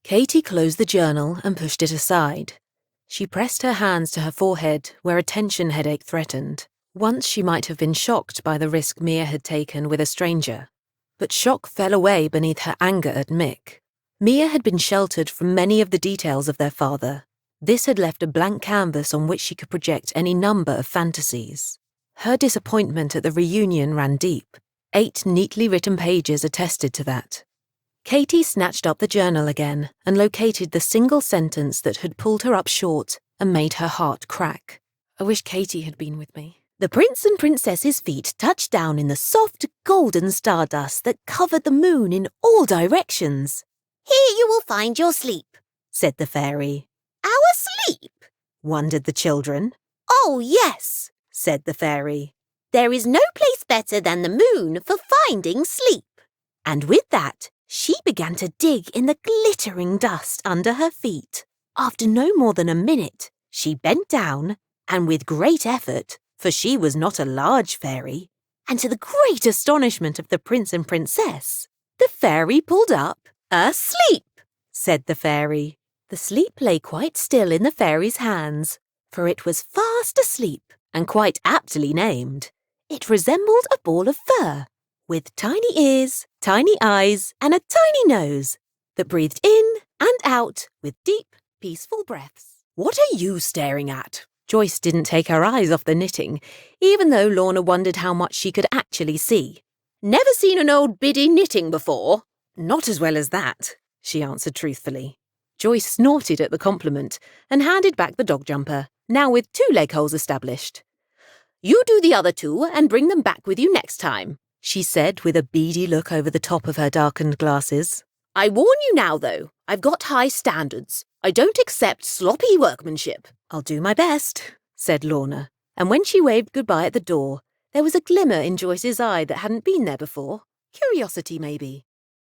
Katy closed the journal and pushed it aside. She pressed her hands to her forehead where a tension headache threatened. Once she might have been shocked by the risk Mia had taken with a stranger. But shock fell away beneath her anger at Mick. Mia had been sheltered from many of the details of their father. This had left a blank canvas on which she could project any number of fantasies. Her disappointment at the reunion ran deep. 8 neatly written pages attested to that. Katy snatched up the journal again and located the single sentence that had pulled her up short and made her heart crack. I wish Katy had been with me. The prince and princess's feet touched down in the soft, golden stardust that covered the moon in all directions. "Here you will find your sleep," said the fairy. "Our sleep?" wondered the children. "Oh, yes," said the fairy. "There is no place better than the moon for finding sleep." And with that, she began to dig in the glittering dust under her feet. After no more than a minute, she bent down and with great effort, for she was not a large fairy, and to the great astonishment of the prince and princess, the fairy pulled up. "Asleep," said the fairy. The sleep lay quite still in the fairy's hands, for it was fast asleep and quite aptly named. It resembled a ball of fur, with tiny ears, tiny eyes, and a tiny nose that breathed in and out with deep, peaceful breaths. "What are you staring at?" Joyce didn't take her eyes off the knitting, even though Lorna wondered how much she could actually see. "Never seen an old biddy knitting before?" "Not as well as that," she answered truthfully. Joyce snorted at the compliment and handed back the dog jumper, now with 2 leg holes established. "You do the other 2 and bring them back with you next time," she said with a beady look over the top of her darkened glasses. "I warn you now, though, I've got high standards. I don't accept sloppy workmanship." "I'll do my best," said Lorna, and when she waved goodbye at the door, there was a glimmer in Joyce's eye that hadn't been there before. Curiosity, maybe.